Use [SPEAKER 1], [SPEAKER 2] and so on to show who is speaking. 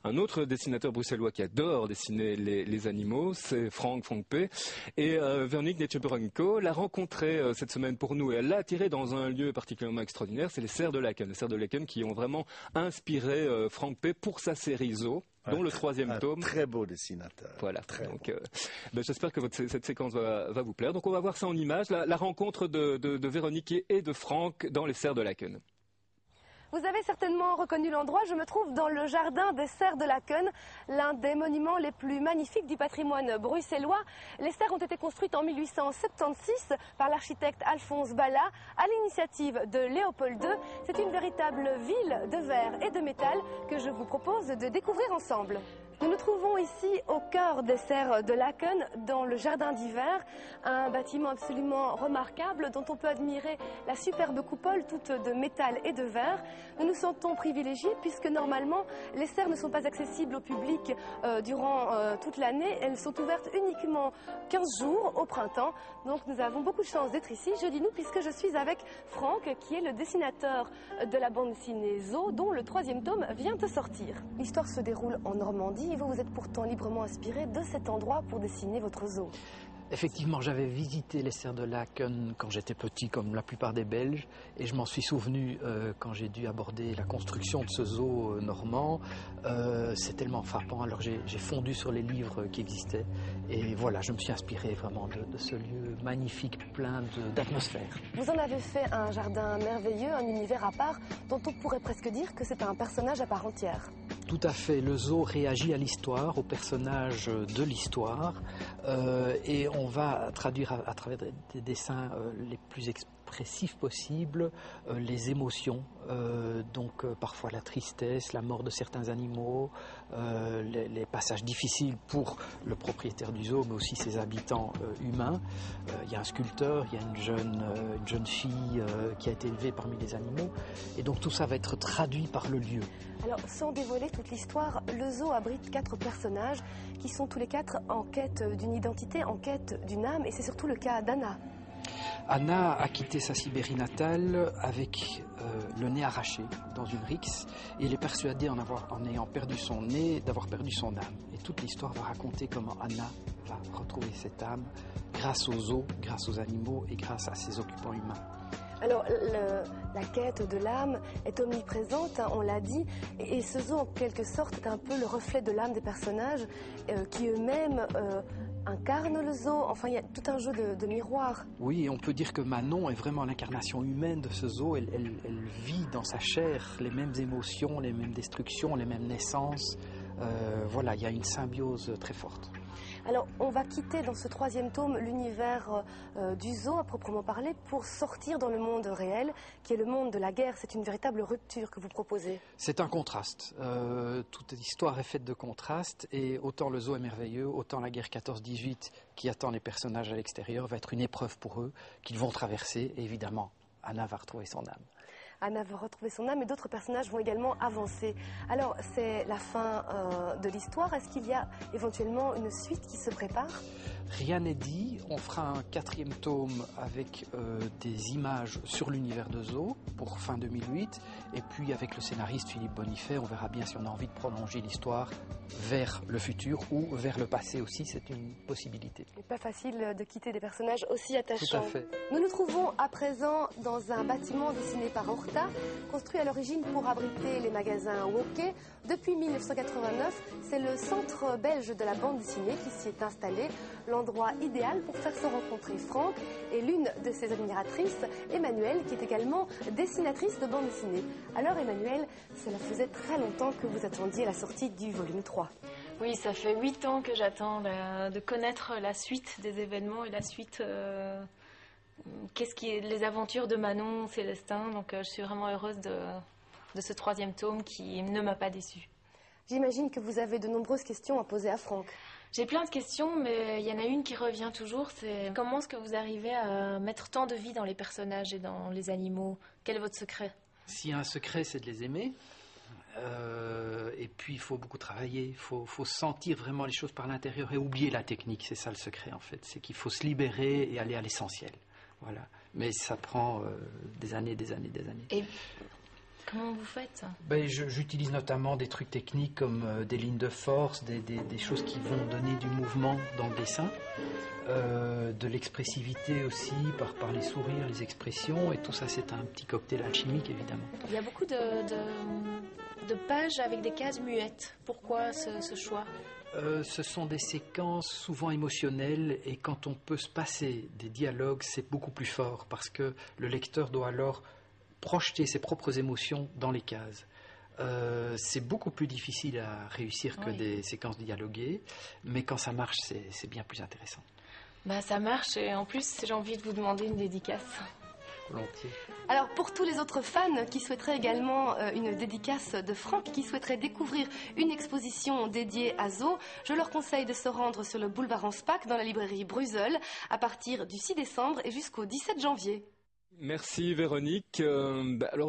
[SPEAKER 1] un autre dessinateur bruxellois qui adore dessiner les animaux, c'est Frank P. Et Véronique Netscheperenko l'a rencontré cette semaine pour nous et elle l'a attiré dans un lieu particulièrement extraordinaire, c'est les Serres de Laken. Les Serres de Laken qui ont vraiment inspiré Frank P. pour sa série Zoo, dont le troisième tome.
[SPEAKER 2] Très beau dessinateur.
[SPEAKER 1] Voilà. Donc, j'espère que cette séquence va vous plaire. Donc on va voir ça en images, la rencontre de Véronique et de Frank dans les Serres de Laken.
[SPEAKER 3] Vous avez certainement reconnu l'endroit, je me trouve dans le jardin des Serres de Laken, l'un des monuments les plus magnifiques du patrimoine bruxellois. Les serres ont été construites en 1876 par l'architecte Alphonse Balla à l'initiative de Léopold II. C'est une véritable ville de verre et de métal que je vous propose de découvrir ensemble. Nous nous trouvons ici au cœur des Serres de Laken, dans le jardin d'hiver, un bâtiment absolument remarquable dont on peut admirer la superbe coupole toute de métal et de verre. Nous nous sentons privilégiés puisque normalement les serres ne sont pas accessibles au public durant toute l'année. Elles sont ouvertes uniquement 15 jours au printemps. Donc nous avons beaucoup de chance d'être ici. Je dis nous puisque je suis avec Franck qui est le dessinateur de la bande dessinée Zoo dont le troisième tome vient de sortir. L'histoire se déroule en Normandie. Et vous êtes pourtant librement inspiré de cet endroit pour dessiner votre zoo.
[SPEAKER 4] Effectivement, j'avais visité les Serres de Laken quand j'étais petit, comme la plupart des Belges, et je m'en suis souvenu quand j'ai dû aborder la construction de ce zoo normand. C'est tellement frappant, alors j'ai fondu sur les livres qui existaient, et voilà, je me suis inspiré vraiment de ce lieu magnifique, plein d'atmosphère.
[SPEAKER 3] Vous en avez fait un jardin merveilleux, un univers à part, dont on pourrait presque dire que c'est un personnage à part entière.
[SPEAKER 4] Tout à fait, le zoo réagit à l'histoire, aux personnages de l'histoire, et on va traduire à travers des dessins les plus expressifs possibles les émotions, donc parfois la tristesse, la mort de certains animaux, les passages difficiles pour le propriétaire du zoo, mais aussi ses habitants humains. Il y a un sculpteur, il y a une jeune fille qui a été élevée parmi les animaux, et donc tout ça va être traduit par le lieu.
[SPEAKER 3] Alors, sans dévoiler toute l'histoire, le zoo abrite 4 personnages qui sont tous les 4 en quête d'une identité, en quête d'une âme, et c'est surtout le cas d'Anna.
[SPEAKER 4] Anna a quitté sa Sibérie natale avec le nez arraché dans une rixe et elle est persuadée en ayant perdu son nez d'avoir perdu son âme. Et toute l'histoire va raconter comment Anna va retrouver cette âme grâce aux zoo, grâce aux animaux et grâce à ses occupants humains.
[SPEAKER 3] Alors, la quête de l'âme est omniprésente, hein, on l'a dit, et ce zoo, en quelque sorte, est un peu le reflet de l'âme des personnages qui eux-mêmes incarnent le zoo. Enfin, il y a tout un jeu de miroir.
[SPEAKER 4] Oui, et on peut dire que Manon est vraiment l'incarnation humaine de ce zoo. Elle vit dans sa chair les mêmes émotions, les mêmes destructions, les mêmes naissances. Voilà, il y a une symbiose très forte.
[SPEAKER 3] Alors, on va quitter dans ce 3e tome l'univers du zoo à proprement parler pour sortir dans le monde réel, qui est le monde de la guerre. C'est une véritable rupture que vous proposez.
[SPEAKER 4] C'est un contraste. Toute l'histoire est faite de contrastes et autant le zoo est merveilleux, autant la guerre 14-18 qui attend les personnages à l'extérieur va être une épreuve pour eux qu'ils vont traverser et évidemment Anna va retrouver son âme.
[SPEAKER 3] Anna va retrouver son âme et d'autres personnages vont également avancer. Alors, c'est la fin de l'histoire. Est-ce qu'il y a éventuellement une suite qui se prépare ?
[SPEAKER 4] Rien n'est dit. On fera un 4e tome avec des images sur l'univers de Zoo pour fin 2008. Et puis avec le scénariste Philippe Bonifay, on verra bien si on a envie de prolonger l'histoire vers le futur ou vers le passé aussi. C'est une possibilité.
[SPEAKER 3] C'est pas facile de quitter des personnages aussi attachants.
[SPEAKER 4] Tout à fait.
[SPEAKER 3] Nous nous trouvons à présent dans un bâtiment dessiné par Horta, construit à l'origine pour abriter les magasins Wokey. Depuis 1989, c'est le centre belge de la bande dessinée qui s'y est installé, l'endroit idéal pour faire se rencontrer Franck et l'une de ses admiratrices, Emmanuelle, qui est également dessinatrice de bande dessinée. Alors Emmanuelle, cela faisait très longtemps que vous attendiez la sortie du volume 3.
[SPEAKER 5] Oui, ça fait 8 ans que j'attends de connaître la suite des événements et la suite... les aventures de Manon, Célestin, donc je suis vraiment heureuse de ce 3e tome qui ne m'a pas déçue.
[SPEAKER 3] J'imagine que vous avez de nombreuses questions à poser à Franck.
[SPEAKER 5] J'ai plein de questions, mais il y en a une qui revient toujours, c'est comment est-ce que vous arrivez à mettre tant de vie dans les personnages et dans les animaux ? Quel est votre secret ?
[SPEAKER 4] S'il y a un secret, c'est de les aimer. Et puis il faut beaucoup travailler, il faut sentir vraiment les choses par l'intérieur et oublier la technique, c'est ça le secret en fait, c'est qu'il faut se libérer et aller à l'essentiel. Voilà. Mais ça prend des années.
[SPEAKER 5] Comment vous faites?
[SPEAKER 4] J'utilise notamment des trucs techniques comme des lignes de force, des choses qui vont donner du mouvement dans le dessin, de l'expressivité aussi par les sourires, les expressions, et tout ça c'est un petit cocktail alchimique évidemment.
[SPEAKER 5] Il y a beaucoup de pages avec des cases muettes. Pourquoi ce choix?
[SPEAKER 4] Ce sont des séquences souvent émotionnelles et quand on peut se passer des dialogues, c'est beaucoup plus fort parce que le lecteur doit alors projeter ses propres émotions dans les cases. C'est beaucoup plus difficile à réussir que des séquences dialoguées, mais quand ça marche, c'est bien plus intéressant.
[SPEAKER 5] Ça marche et en plus, j'ai envie de vous demander une dédicace.
[SPEAKER 4] Volontiers.
[SPEAKER 3] Alors pour tous les autres fans qui souhaiteraient également une dédicace de Franck, qui souhaiteraient découvrir une exposition dédiée à Zo, je leur conseille de se rendre sur le boulevard Anspach dans la librairie Brussels à partir du 6 décembre et jusqu'au 17 janvier.
[SPEAKER 1] Merci Véronique. Alors